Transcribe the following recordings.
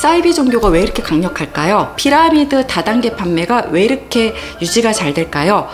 사이비 종교가 왜 이렇게 강력할까요? 피라미드 다단계 판매가 왜 이렇게 유지가 잘 될까요?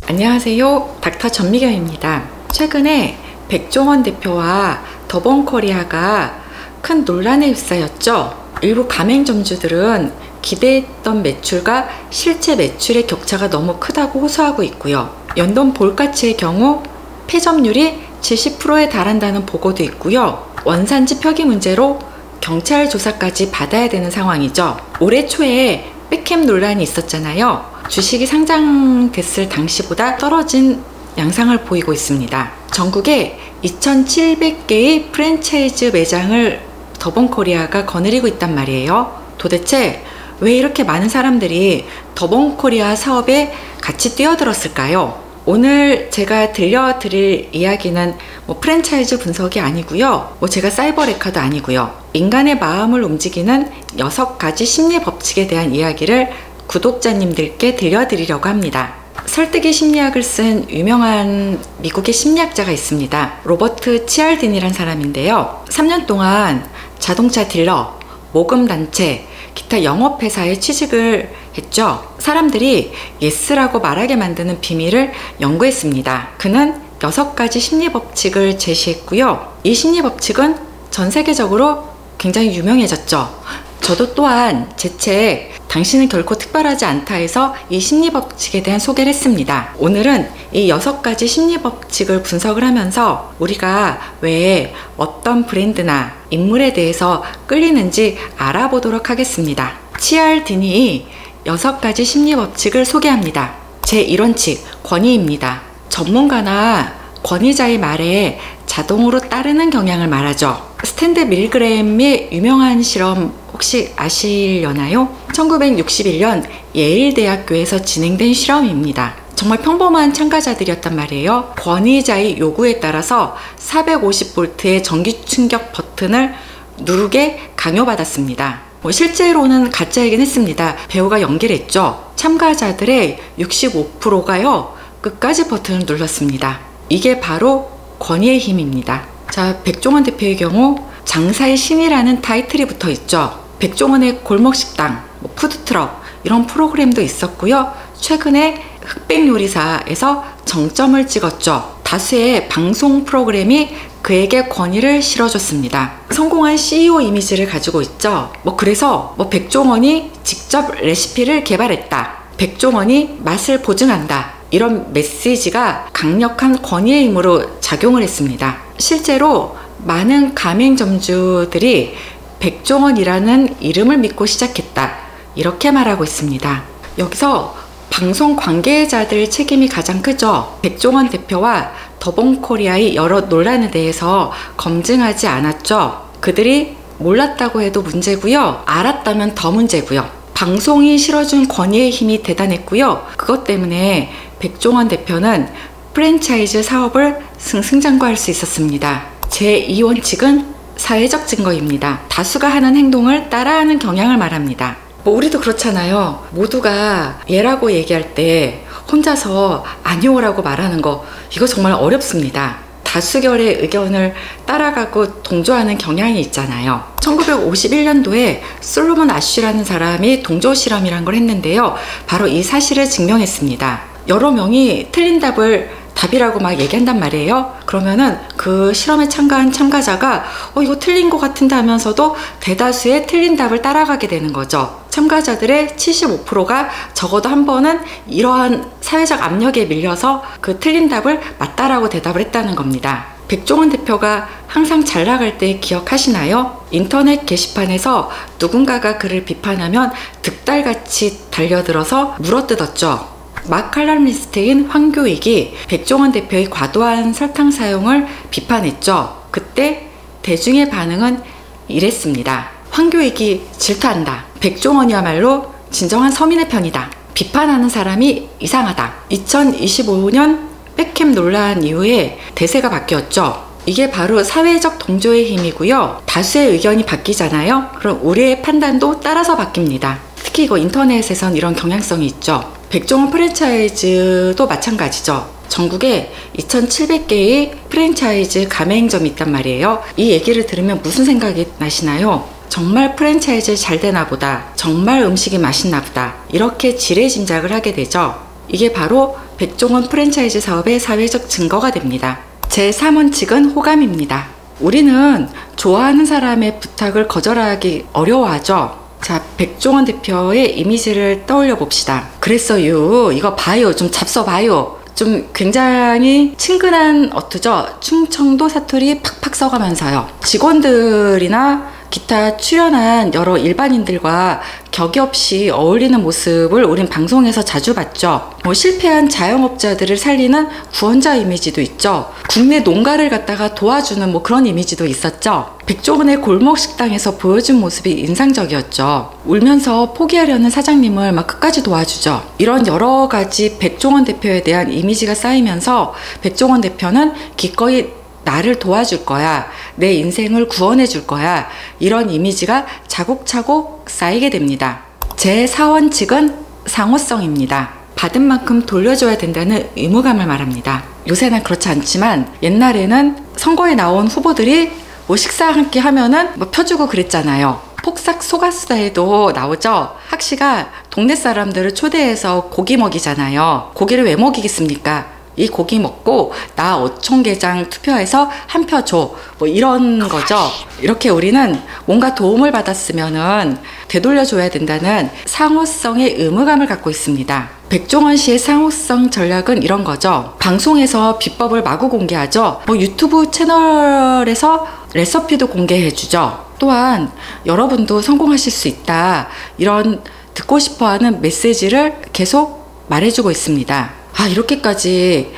안녕하세요, 닥터 전미경입니다. 최근에 백종원 대표와 더본코리아가 큰 논란에 휩싸였죠. 일부 가맹점주들은 기대했던 매출과 실제 매출의 격차가 너무 크다고 호소하고 있고요. 연돈 볼가치의 경우 폐점률이 70%에 달한다는 보고도 있고요. 원산지 표기 문제로 경찰 조사까지 받아야 되는 상황이죠. 올해 초에 백캠 논란이 있었잖아요. 주식이 상장됐을 당시보다 떨어진 양상을 보이고 있습니다. 전국에 2,700개의 프랜차이즈 매장을 더본코리아가 거느리고 있단 말이에요. 도대체 왜 이렇게 많은 사람들이 더본코리아 사업에 같이 뛰어들었을까요? 오늘 제가 들려드릴 이야기는 프랜차이즈 분석이 아니고요. 제가 사이버레카도 아니고요. 인간의 마음을 움직이는 6가지 심리 법칙에 대한 이야기를 구독자님들께 들려드리려고 합니다. 설득의 심리학을 쓴 유명한 미국의 심리학자가 있습니다. 로버트 치알딘이란 사람인데요. 3년 동안 자동차 딜러, 모금단체, 기타 영업회사에 취직을 했죠. 사람들이 예스라고 말하게 만드는 비밀을 연구했습니다. 그는 6가지 심리법칙을 제시했고요. 이 심리법칙은 전 세계적으로 굉장히 유명해졌죠. 저도 또한 제 책 당신은 결코 특별하지 않다에서 이 심리법칙에 대한 소개를 했습니다. 오늘은 이 6가지 심리법칙을 분석을 하면서 우리가 왜 어떤 브랜드나 인물에 대해서 끌리는지 알아보도록 하겠습니다. 치알딘이 6가지 심리법칙을 소개합니다. 제1원칙, 권위입니다. 전문가나 권위자의 말에 자동으로 따르는 경향을 말하죠. 스탠드 밀그램의 유명한 실험 혹시 아시려나요? 1961년 예일대학교에서 진행된 실험입니다. 정말 평범한 참가자들이었단 말이에요. 권위자의 요구에 따라서 450V의 전기 충격 버튼을 누르게 강요받았습니다. 실제로는 가짜이긴 했습니다. 배우가 연기를 했죠. 참가자들의 65%가요 끝까지 버튼을 눌렀습니다. 이게 바로 권위의 힘입니다. 자, 백종원 대표의 경우 장사의 신이라는 타이틀이 붙어 있죠. 백종원의 골목식당, 푸드트럭 이런 프로그램도 있었고요. 최근에 흑백요리사에서 정점을 찍었죠. 다수의 방송 프로그램이 그에게 권위를 실어줬습니다. 성공한 CEO 이미지를 가지고 있죠. 그래서 백종원이 직접 레시피를 개발했다. 백종원이 맛을 보증한다. 이런 메시지가 강력한 권위의 힘으로 작용을 했습니다. 실제로 많은 가맹점주들이 백종원이라는 이름을 믿고 시작했다. 이렇게 말하고 있습니다. 여기서 방송 관계자들 책임이 가장 크죠. 백종원 대표와 더본코리아의 여러 논란에 대해서 검증하지 않았죠. 그들이 몰랐다고 해도 문제고요. 알았다면 더 문제고요. 방송이 실어준 권위의 힘이 대단했고요. 그것 때문에 백종원 대표는 프랜차이즈 사업을 승승장구할 수 있었습니다. 제2원칙은 사회적 증거입니다. 다수가 하는 행동을 따라하는 경향을 말합니다. 우리도 그렇잖아요. 모두가 얘라고 얘기할 때 혼자서 아니오라고 말하는 거, 이거 정말 어렵습니다. 다수결의 의견을 따라가고 동조하는 경향이 있잖아요. 1951년도에 솔로몬 아쉬라는 사람이 동조 실험이란 걸 했는데요. 바로 이 사실을 증명했습니다. 여러 명이 틀린 답이라고 막 얘기한단 말이에요. 그러면은 그 실험에 참가한 참가자가 이거 틀린 것 같은데 하면서도 대다수의 틀린 답을 따라가게 되는 거죠. 참가자들의 75%가 적어도 한 번은 이러한 사회적 압력에 밀려서 그 틀린 답을 맞다라고 대답을 했다는 겁니다. 백종원 대표가 항상 잘 나갈 때 기억하시나요? 인터넷 게시판에서 누군가가 그를 비판하면 득달같이 달려들어서 물어뜯었죠. 마칼럼니스트인 황교익이 백종원 대표의 과도한 설탕 사용을 비판했죠. 그때 대중의 반응은 이랬습니다. 황교익이 질투한다. 백종원이야말로 진정한 서민의 편이다. 비판하는 사람이 이상하다. 2025년 백캠 논란 이후에 대세가 바뀌었죠. 이게 바로 사회적 동조의 힘이고요. 다수의 의견이 바뀌잖아요. 그럼 우리의 판단도 따라서 바뀝니다. 특히 이거 인터넷에선 이런 경향성이 있죠. 백종원 프랜차이즈도 마찬가지죠. 전국에 2,700개의 프랜차이즈 가맹점이 있단 말이에요. 이 얘기를 들으면 무슨 생각이 나시나요? 정말 프랜차이즈 잘 되나 보다, 정말 음식이 맛있나 보다, 이렇게 지레짐작을 하게 되죠. 이게 바로 백종원 프랜차이즈 사업의 사회적 증거가 됩니다. 제 3원칙은 호감입니다. 우리는 좋아하는 사람의 부탁을 거절하기 어려워하죠. 자, 백종원 대표의 이미지를 떠올려 봅시다. 그랬어요. 이거 봐요. 좀 잡숴봐요. 좀 굉장히 친근한 어투죠. 충청도 사투리 팍팍 써가면서요. 직원들이나 기타 출연한 여러 일반인들과 격이 없이 어울리는 모습을 우린 방송에서 자주 봤죠. 실패한 자영업자들을 살리는 구원자 이미지도 있죠. 국내 농가를 갖다가 도와주는 그런 이미지도 있었죠. 백종원의 골목 식당에서 보여준 모습이 인상적이었죠. 울면서 포기하려는 사장님을 끝까지 도와주죠. 이런 여러 가지 백종원 대표에 대한 이미지가 쌓이면서 백종원 대표는 기꺼이 나를 도와줄 거야, 내 인생을 구원해 줄 거야, 이런 이미지가 차곡차곡 쌓이게 됩니다. 제 4원칙은 상호성입니다. 받은 만큼 돌려줘야 된다는 의무감을 말합니다. 요새는 그렇지 않지만 옛날에는 선거에 나온 후보들이 식사 함께 하면은 펴주고 그랬잖아요. 폭삭 속았수다에도 나오죠. 학시가 동네 사람들을 초대해서 고기 먹이잖아요. 고기를 왜 먹이겠습니까? 이 고기 먹고 나 어촌계장 투표해서 한 표 줘, 이런 거죠. 이렇게 우리는 뭔가 도움을 받았으면은 되돌려줘야 된다는 상호성의 의무감을 갖고 있습니다. 백종원 씨의 상호성 전략은 이런 거죠. 방송에서 비법을 마구 공개하죠. 유튜브 채널에서 레시피도 공개해주죠. 또한 여러분도 성공하실 수 있다, 이런 듣고 싶어하는 메시지를 계속 말해주고 있습니다. 이렇게까지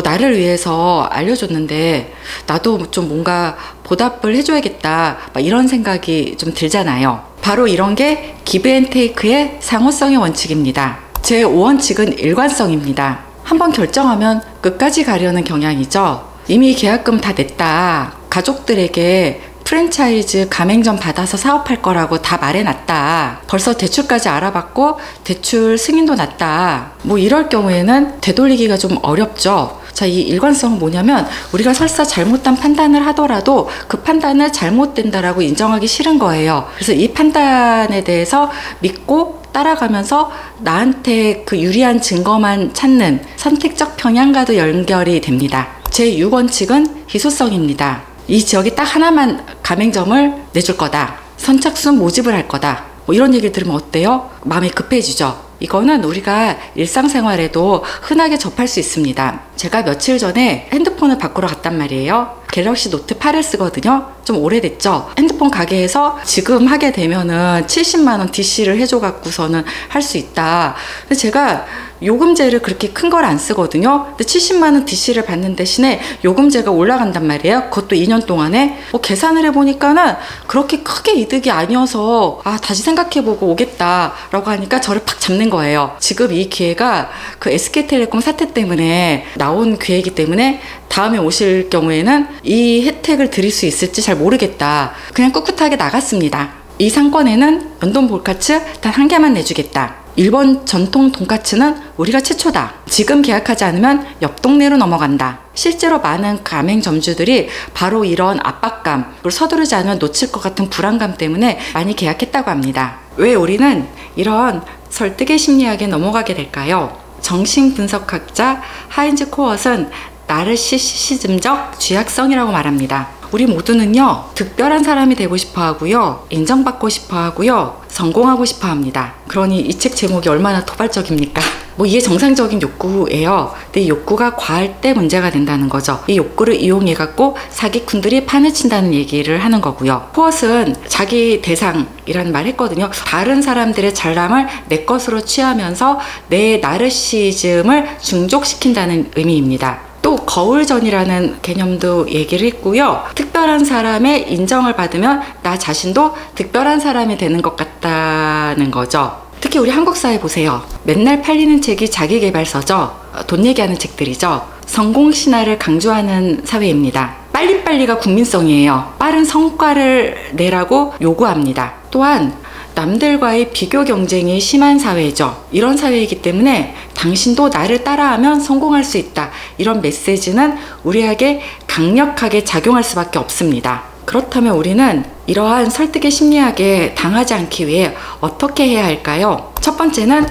나를 위해서 알려줬는데 나도 좀 뭔가 보답을 해줘야겠다, 이런 생각이 좀 들잖아요. 바로 이런 게 기브앤테이크의 상호성의 원칙입니다. 제 5원칙은 일관성입니다. 한번 결정하면 끝까지 가려는 경향이죠. 이미 계약금 다 냈다, 가족들에게 프랜차이즈 가맹점 받아서 사업할 거라고 다 말해놨다, 벌써 대출까지 알아봤고 대출 승인도 났다, 이럴 경우에는 되돌리기가 좀 어렵죠. 자, 이 일관성은 뭐냐면 우리가 설사 잘못한 판단을 하더라도 그 판단을 잘못된다라고 인정하기 싫은 거예요. 그래서 이 판단에 대해서 믿고 따라가면서 나한테 그 유리한 증거만 찾는 선택적 평양과도 연결이 됩니다. 제 6원칙은 희소성입니다. 이 지역에 딱 하나만 가맹점을 내줄 거다, 선착순 모집을 할 거다, 이런 얘기를 들으면 어때요? 마음이 급해지죠. 이거는 우리가 일상생활에도 흔하게 접할 수 있습니다. 제가 며칠 전에 핸드폰을 바꾸러 갔단 말이에요. 갤럭시 노트 8을 쓰거든요. 좀 오래됐죠. 핸드폰 가게에서 지금 하게 되면은 70만원 DC를 해줘 갖고서는 할 수 있다. 근데 제가 요금제를 그렇게 큰 걸 안 쓰거든요. 근데 70만원 DC를 받는 대신에 요금제가 올라간단 말이에요. 그것도 2년 동안에. 계산을 해보니까는 그렇게 크게 이득이 아니어서 다시 생각해보고 오겠다라고 하니까 저를 팍 잡는 거예요. 지금 이 기회가 그 SK텔레콤 사태 때문에 나온 기회이기 때문에 다음에 오실 경우에는 이 혜택을 드릴 수 있을지 잘 모르겠다. 그냥 꿋꿋하게 나갔습니다. 이 상권에는 연돈 볼카츠 단 한 개만 내주겠다. 일본 전통 돈까츠는 우리가 최초다. 지금 계약하지 않으면 옆 동네로 넘어간다. 실제로 많은 가맹점주들이 바로 이런 압박감, 그리고 서두르지 않으면 놓칠 것 같은 불안감 때문에 많이 계약했다고 합니다. 왜 우리는 이런 설득의 심리학에 넘어가게 될까요? 정신분석학자 하인즈 코엇은 나르시시즘적 쥐약성이라고 말합니다. 우리 모두는요, 특별한 사람이 되고 싶어 하고요, 인정받고 싶어 하고요, 성공하고 싶어 합니다. 그러니 이 책 제목이 얼마나 도발적입니까? 이게 정상적인 욕구예요. 근데 이 욕구가 과할 때 문제가 된다는 거죠. 이 욕구를 이용해 갖고 사기꾼들이 판을 친다는 얘기를 하는 거고요. 코엇은 자기 대상이라는 말 했거든요. 다른 사람들의 잘남을 내 것으로 취하면서 내 나르시즘을 중족시킨다는 의미입니다. 또 거울전이라는 개념도 얘기를 했고요. 특별한 사람의 인정을 받으면 나 자신도 특별한 사람이 되는 것 같다는 거죠. 특히 우리 한국 사회 보세요. 맨날 팔리는 책이 자기계발서죠. 돈 얘기하는 책들이죠. 성공 신화를 강조하는 사회입니다. 빨리빨리가 국민성이에요. 빠른 성과를 내라고 요구합니다. 또한 남들과의 비교 경쟁이 심한 사회죠. 이런 사회이기 때문에 당신도 나를 따라하면 성공할 수 있다. 이런 메시지는 우리에게 강력하게 작용할 수밖에 없습니다. 그렇다면 우리는 이러한 설득의 심리학에 당하지 않기 위해 어떻게 해야 할까요? 첫 번째는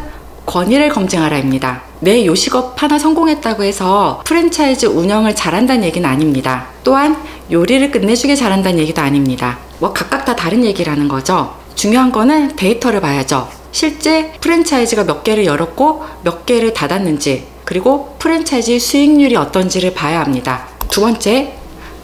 권위를 검증하라입니다. 내 요식업 하나 성공했다고 해서 프랜차이즈 운영을 잘한다는 얘기는 아닙니다. 또한 요리를 끝내주게 잘한다는 얘기도 아닙니다. 각각 다 다른 얘기라는 거죠. 중요한 거는 데이터를 봐야죠. 실제 프랜차이즈가 몇 개를 열었고 몇 개를 닫았는지, 그리고 프랜차이즈 수익률이 어떤지를 봐야 합니다. 두 번째,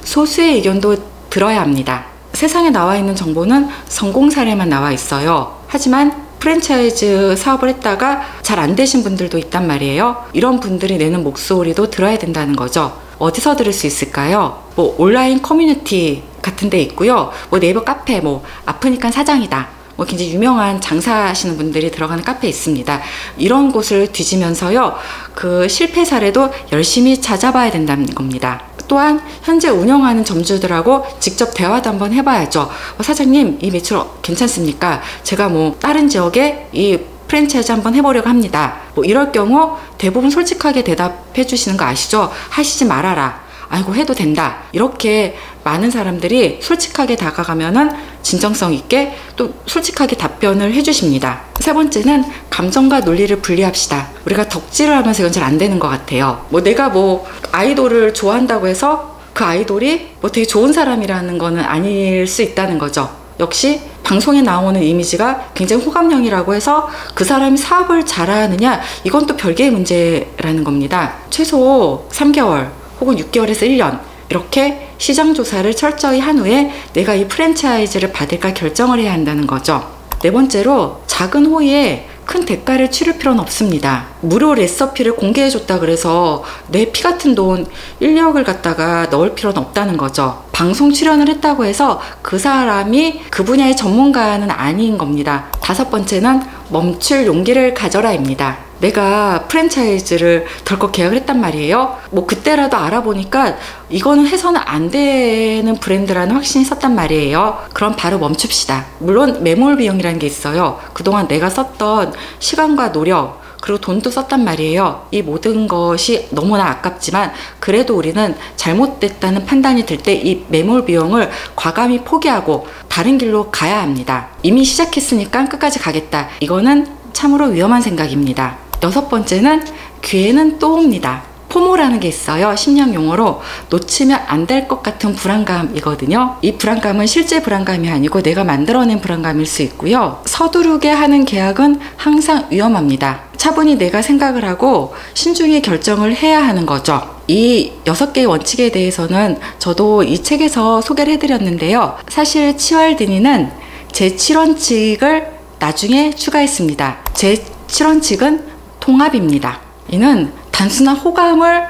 소수의 의견도 들어야 합니다. 세상에 나와 있는 정보는 성공 사례만 나와 있어요. 하지만 프랜차이즈 사업을 했다가 잘 안 되신 분들도 있단 말이에요. 이런 분들이 내는 목소리도 들어야 된다는 거죠. 어디서 들을 수 있을까요? 온라인 커뮤니티 같은 데 있고요. 네이버 카페, 아프니까 사장이다. 굉장히 유명한 장사하시는 분들이 들어가는 카페 있습니다. 이런 곳을 뒤지면서요, 그 실패 사례도 열심히 찾아봐야 된다는 겁니다. 또한 현재 운영하는 점주들하고 직접 대화도 한번 해봐야죠. 사장님, 이 매출 괜찮습니까? 제가 다른 지역에 이 프랜차이즈 한번 해보려고 합니다. 이럴 경우 대부분 솔직하게 대답해 주시는 거 아시죠? 하시지 말아라. 아이고, 해도 된다. 이렇게 많은 사람들이 솔직하게 다가가면은 진정성 있게 또 솔직하게 답변을 해주십니다. 세 번째는 감정과 논리를 분리합시다. 우리가 덕질을 하면서 이건 잘 안 되는 것 같아요. 내가 아이돌을 좋아한다고 해서 그 아이돌이 되게 좋은 사람이라는 거는 아닐 수 있다는 거죠. 역시 방송에 나오는 이미지가 굉장히 호감형이라고 해서 그 사람이 사업을 잘하느냐, 이건 또 별개의 문제라는 겁니다. 최소 3개월 혹은 6개월에서 1년 이렇게 시장 조사를 철저히 한 후에 내가 이 프랜차이즈를 받을까 결정을 해야 한다는 거죠. 네 번째로, 작은 호의에 큰 대가를 치를 필요는 없습니다. 무료 레시피를 공개해줬다 그래서 내 피 같은 돈 인력을 갖다가 넣을 필요는 없다는 거죠. 방송 출연을 했다고 해서 그 사람이 그 분야의 전문가는 아닌 겁니다. 다섯 번째는 멈출 용기를 가져라입니다. 내가 프랜차이즈를 덜컥 계약을 했단 말이에요. 그때라도 알아보니까 이거는 해서는 안 되는 브랜드라는 확신이 섰단 말이에요. 그럼 바로 멈춥시다. 물론 매몰 비용이라는 게 있어요. 그동안 내가 썼던 시간과 노력, 그리고 돈도 썼단 말이에요. 이 모든 것이 너무나 아깝지만 그래도 우리는 잘못됐다는 판단이 들 때 이 매몰 비용을 과감히 포기하고 다른 길로 가야 합니다. 이미 시작했으니까 끝까지 가겠다. 이거는 참으로 위험한 생각입니다. 여섯 번째는 귀에는 또 옵니다. 포모라는 게 있어요. 심리학 용어로 놓치면 안 될 것 같은 불안감이거든요. 이 불안감은 실제 불안감이 아니고 내가 만들어낸 불안감일 수 있고요. 서두르게 하는 계약은 항상 위험합니다. 차분히 내가 생각을 하고 신중히 결정을 해야 하는 거죠. 이 6개의 원칙에 대해서는 저도 이 책에서 소개를 해드렸는데요. 사실 치왈디니는 제7원칙을 나중에 추가했습니다. 제7원칙은 통합입니다. 이는 단순한 호감을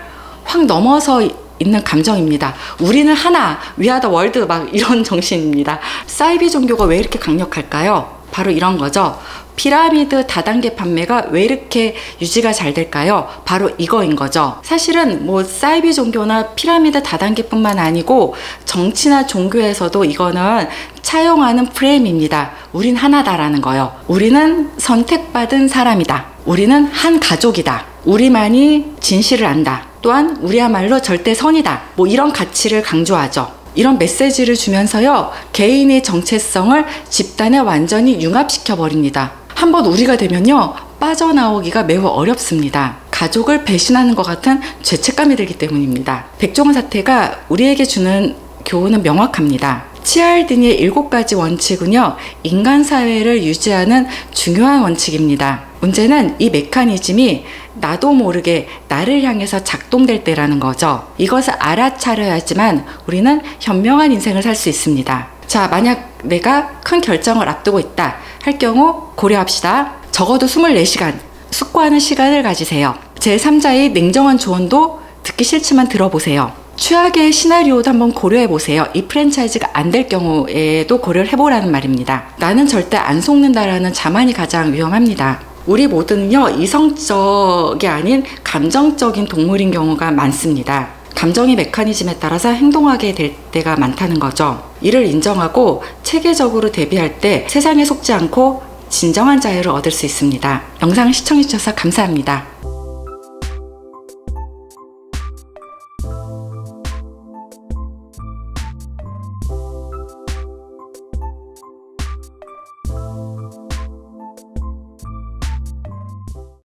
확 넘어서 있는 감정입니다. 우리는 하나, We are the world, 이런 정신입니다. 사이비 종교가 왜 이렇게 강력할까요? 바로 이런 거죠. 피라미드 다단계 판매가 왜 이렇게 유지가 잘 될까요? 바로 이거인 거죠. 사실은 사이비 종교나 피라미드 다단계뿐만 아니고 정치나 종교에서도 이거는 차용하는 프레임입니다. 우린 하나다라는 거요. 우리는 선택받은 사람이다. 우리는 한 가족이다. 우리만이 진실을 안다. 또한 우리야말로 절대 선이다. 이런 가치를 강조하죠. 이런 메시지를 주면서요, 개인의 정체성을 집단에 완전히 융합시켜 버립니다. 한번 우리가 되면요, 빠져나오기가 매우 어렵습니다. 가족을 배신하는 것 같은 죄책감이 들기 때문입니다. 백종원 사태가 우리에게 주는 교훈은 명확합니다. 치알디니의 7가지 원칙은요, 인간 사회를 유지하는 중요한 원칙입니다. 문제는 이 메커니즘이 나도 모르게 나를 향해서 작동될 때라는 거죠. 이것을 알아차려야지만 우리는 현명한 인생을 살 수 있습니다. 자, 만약 내가 큰 결정을 앞두고 있다 할 경우 고려합시다. 적어도 24시간 숙고하는 시간을 가지세요. 제3자의 냉정한 조언도 듣기 싫지만 들어보세요. 최악의 시나리오도 한번 고려해보세요. 이 프랜차이즈가 안 될 경우에도 고려를 해보라는 말입니다. 나는 절대 안 속는다라는 자만이 가장 위험합니다. 우리 모두는요, 이성적이 아닌 감정적인 동물인 경우가 많습니다. 감정의 메커니즘에 따라서 행동하게 될 때가 많다는 거죠. 이를 인정하고 체계적으로 대비할 때 세상에 속지 않고 진정한 자유를 얻을 수 있습니다. 영상 시청해주셔서 감사합니다.